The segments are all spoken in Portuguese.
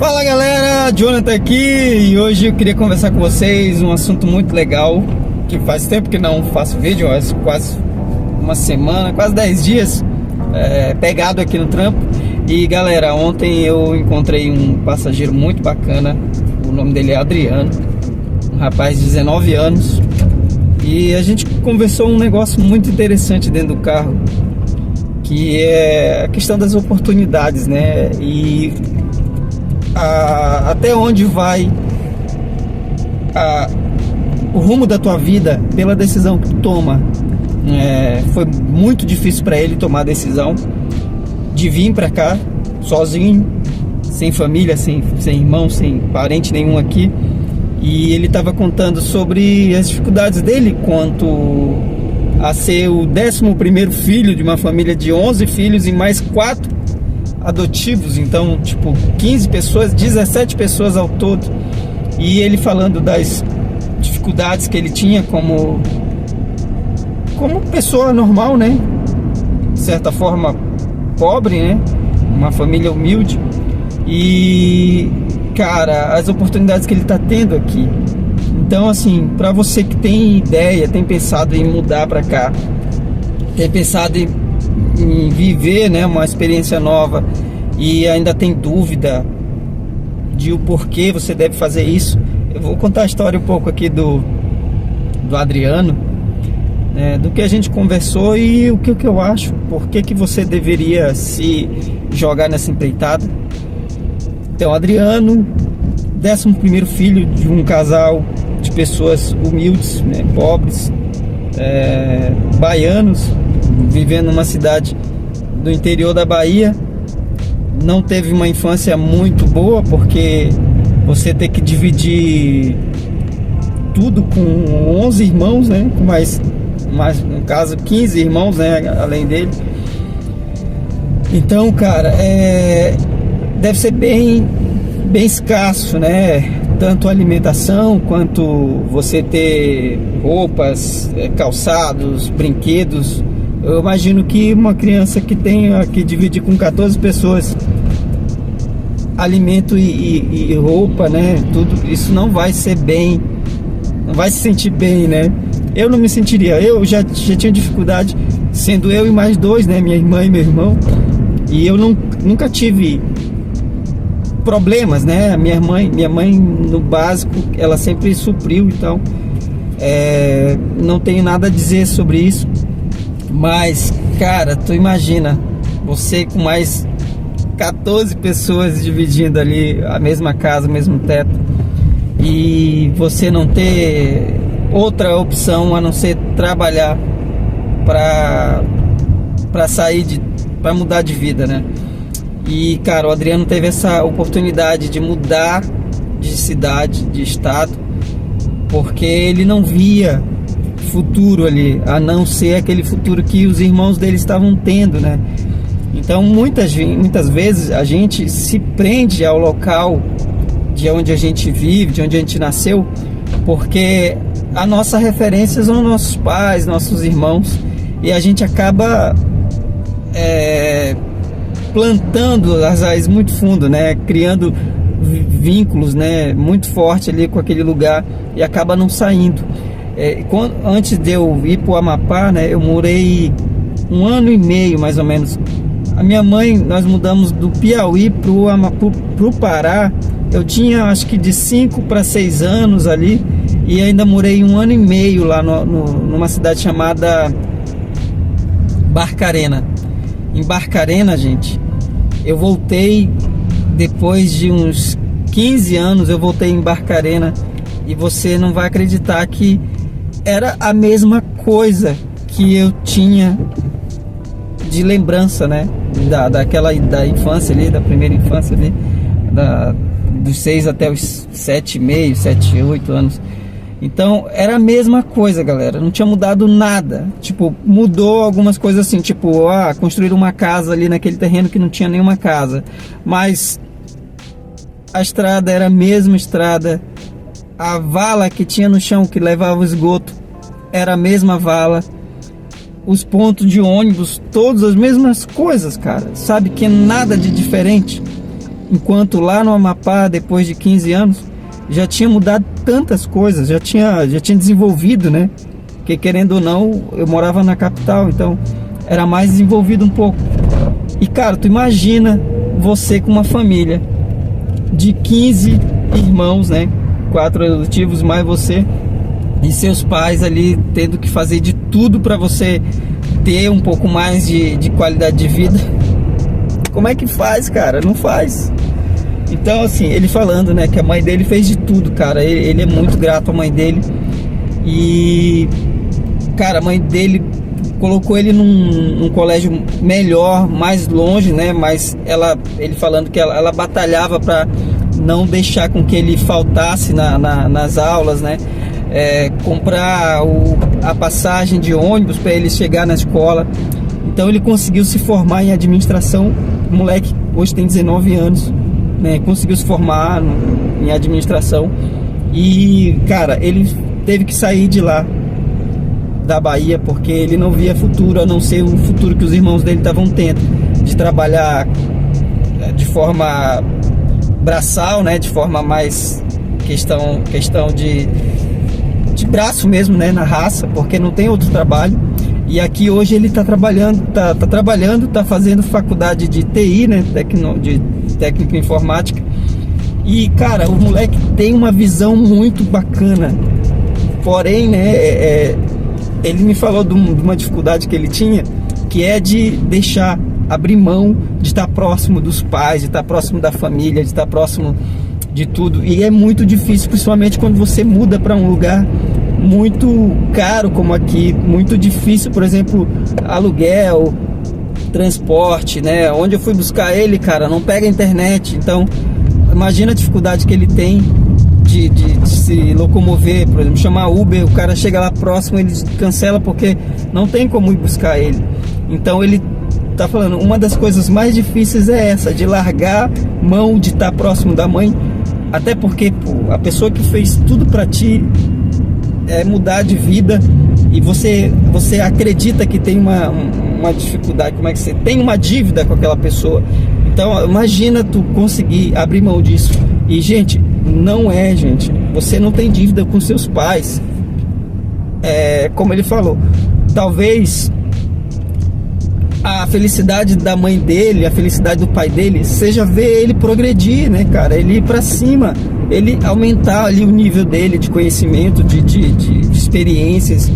Fala galera, Jonathan aqui e hoje eu queria conversar com vocês um assunto muito legal que faz tempo que não faço vídeo, quase uma semana, quase 10 dias pegado aqui no trampo. E galera, ontem eu encontrei um passageiro muito bacana, o nome dele é Adriano, um rapaz de 19 anos, e a gente conversou um negócio muito interessante dentro do carro, que é a questão das oportunidades, né? E até onde vai o rumo da tua vida pela decisão que tu toma. Foi muito difícil para ele tomar a decisão de vir para cá sozinho, sem família, sem irmão, sem parente nenhum aqui. E ele estava contando sobre as dificuldades dele quanto a ser o 11º filho de uma família de 11 filhos e mais 4 adotivos, então tipo 15 pessoas, 17 pessoas ao todo. E ele falando das dificuldades que ele tinha como pessoa normal, né, de certa forma pobre, né, uma família humilde. E cara, as oportunidades que ele tá tendo aqui. Então assim, para você que tem ideia, tem pensado em mudar para cá, tem pensado em viver, né, uma experiência nova e ainda tem dúvida de o porquê você deve fazer isso, eu vou contar a história um pouco aqui do Adriano, né, do que a gente conversou e o que eu acho, por que você deveria se jogar nessa empreitada. Então, Adriano, 11º filho de um casal de pessoas humildes, né, pobres, baianos, vivendo numa cidade do interior da Bahia. Não teve uma infância muito boa, porque você tem que dividir tudo com 11 irmãos, né? Com mais no caso 15 irmãos, né? Além dele. Então, cara, deve ser bem escasso, né? Tanto alimentação quanto você ter roupas, calçados, brinquedos. Eu imagino que uma criança que tenha que dividir com 14 pessoas alimento e roupa, né, tudo isso não vai ser bem, não vai se sentir bem, né? Eu não me sentiria, eu já tinha dificuldade sendo eu e mais 2, né, minha irmã e meu irmão, e eu nunca tive problemas, né? Minha mãe no básico ela sempre supriu, então não tenho nada a dizer sobre isso. Mas, cara, tu imagina você com mais 14 pessoas dividindo ali a mesma casa, o mesmo teto, e você não ter outra opção a não ser trabalhar para sair para mudar de vida, né? E, cara, o Adriano teve essa oportunidade de mudar de cidade, de estado, porque ele não via futuro ali, a não ser aquele futuro que os irmãos dele estavam tendo, né? Então muitas vezes a gente se prende ao local de onde a gente vive, de onde a gente nasceu, porque a nossa referência são nossos pais, nossos irmãos, e a gente acaba plantando as raízes muito fundo, né? Criando vínculos, né, muito forte ali com aquele lugar, e acaba não saindo. Antes de eu ir para o Amapá, né, eu morei 1 ano e meio mais ou menos. A minha mãe, nós mudamos do Piauí pro Pará. Eu tinha acho que de 5 para 6 anos ali, e ainda morei 1 ano e meio lá numa cidade chamada Barcarena. Em Barcarena, gente, eu voltei depois de uns 15 anos, eu voltei em Barcarena, e você não vai acreditar que era a mesma coisa que eu tinha de lembrança, né? Da infância ali, da primeira infância ali, dos 6 até os 7,5, 7, 8 anos. Então era a mesma coisa, galera, não tinha mudado nada. Tipo, mudou algumas coisas assim, tipo, construir uma casa ali naquele terreno que não tinha nenhuma casa, mas a estrada era a mesma estrada, a vala que tinha no chão que levava o esgoto era a mesma vala, os pontos de ônibus, todas as mesmas coisas, cara, sabe, que nada de diferente. enquanto lá no Amapá, depois de 15 anos, já tinha mudado tantas coisas, já tinha desenvolvido, né? Porque querendo ou não, eu morava na capital, então era mais desenvolvido um pouco. E cara, tu imagina você com uma família de 15 irmãos, né? 4 adotivos mais você e seus pais ali tendo que fazer de tudo para você ter um pouco mais de qualidade de vida. Como é que faz, cara? Não faz. Então, assim, ele falando, né, que a mãe dele fez de tudo, cara. Ele é muito grato à mãe dele. E, cara, a mãe dele colocou ele num colégio melhor, mais longe, né? Mas ele falando que ela batalhava para não deixar com que ele faltasse nas aulas, né? Comprar a passagem de ônibus para ele chegar na escola. Então ele conseguiu se formar em administração. O moleque hoje tem 19 anos, né? Conseguiu se formar em administração. E cara, ele teve que sair de lá, da Bahia, porque ele não via futuro, a não ser o futuro que os irmãos dele estavam tendo, de trabalhar de forma braçal, né? De forma mais questão de braço mesmo, né? Na raça, porque não tem outro trabalho. E aqui hoje ele está trabalhando, tá fazendo faculdade de TI, né? De técnico em informática. E cara, o moleque tem uma visão muito bacana. Porém, né? Ele me falou de uma dificuldade que ele tinha, que é de abrir mão de estar próximo dos pais, de estar próximo da família, de estar próximo de tudo. E é muito difícil, principalmente quando você muda para um lugar muito caro como aqui, muito difícil, por exemplo, aluguel, transporte, né? Onde eu fui buscar ele, cara, não pega internet. Então, imagina a dificuldade que ele tem de se locomover, por exemplo, chamar Uber, o cara chega lá próximo, ele cancela porque não tem como ir buscar ele. Então ele tá falando, uma das coisas mais difíceis é essa, de largar mão de estar próximo da mãe, até porque, pô, a pessoa que fez tudo pra ti mudar de vida, e você acredita que tem uma dificuldade, como é que você tem uma dívida com aquela pessoa. Então imagina tu conseguir abrir mão disso. E gente, você não tem dívida com seus pais. Como ele falou, talvez a felicidade da mãe dele, a felicidade do pai dele seja ver ele progredir, né, cara? Ele ir pra cima, ele aumentar ali o nível dele de conhecimento, de experiências,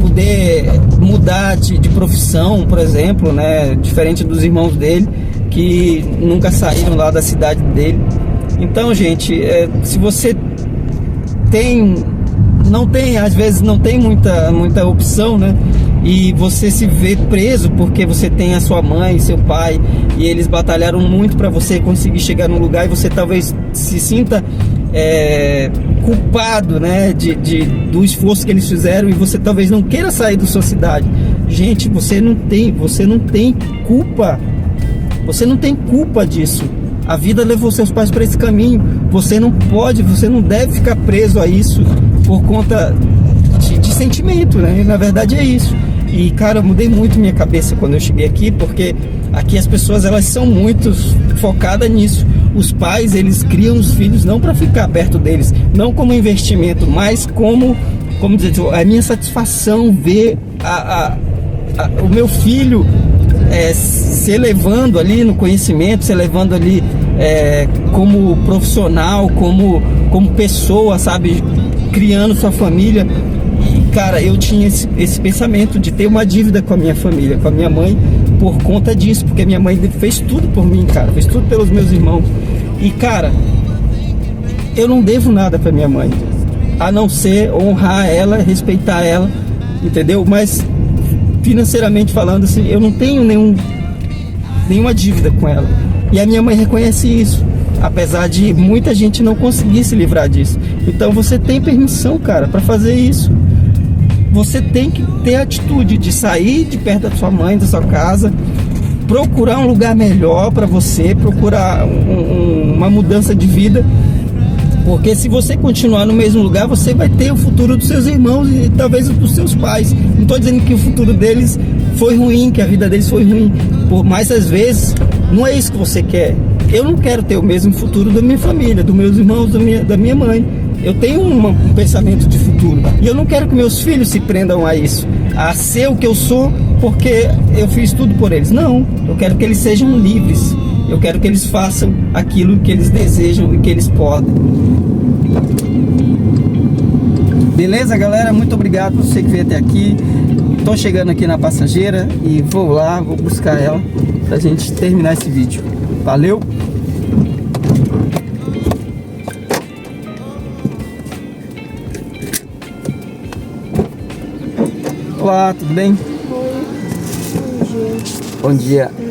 poder mudar de profissão, por exemplo, né? Diferente dos irmãos dele, que nunca saíram lá da cidade dele. Então, gente, se você às vezes não tem muita opção, né? E você se vê preso porque você tem a sua mãe e seu pai, e eles batalharam muito para você conseguir chegar num lugar, e você talvez se sinta culpado, né? Do esforço que eles fizeram, e você talvez não queira sair da sua cidade. Gente, você não tem culpa. Você não tem culpa disso. A vida levou seus pais para esse caminho. Você não deve ficar preso a isso por conta de sentimento, né? Na verdade é isso. E cara, eu mudei muito minha cabeça quando eu cheguei aqui, porque aqui as pessoas, elas são muito focadas nisso. Os pais, eles criam os filhos não para ficar perto deles, não como investimento, mas como dizer, a minha satisfação ver o meu filho se elevando ali no conhecimento, se elevando ali como profissional, como pessoa, sabe, criando sua família. E cara, eu tinha esse pensamento de ter uma dívida com a minha família, com a minha mãe, por conta disso, porque minha mãe fez tudo por mim, cara, fez tudo pelos meus irmãos. E cara, eu não devo nada pra minha mãe, a não ser honrar ela, respeitar ela, entendeu? Mas financeiramente falando, assim, eu não tenho nenhuma dívida com ela. E a minha mãe reconhece isso, apesar de muita gente não conseguir se livrar disso. Então você tem permissão, cara, para fazer isso. Você tem que ter a atitude de sair de perto da sua mãe, da sua casa, procurar um lugar melhor para você, procurar uma mudança de vida. Porque se você continuar no mesmo lugar, você vai ter o futuro dos seus irmãos e talvez dos seus pais. Não estou dizendo que o futuro deles foi ruim, que a vida deles foi ruim. Por mais às vezes, não é isso que você quer. Eu não quero ter o mesmo futuro da minha família, dos meus irmãos, da minha mãe. Eu tenho um pensamento de futuro e eu não quero que meus filhos se prendam a isso, a ser o que eu sou porque eu fiz tudo por eles. Não, eu quero que eles sejam livres. Eu quero que eles façam aquilo que eles desejam e que eles podem. Beleza, galera? Muito obrigado por você que veio até aqui. Tô chegando aqui na passageira e vou lá, vou buscar ela pra gente terminar esse vídeo. Valeu! Olá, tudo bem? Oi, bom dia. Bom dia.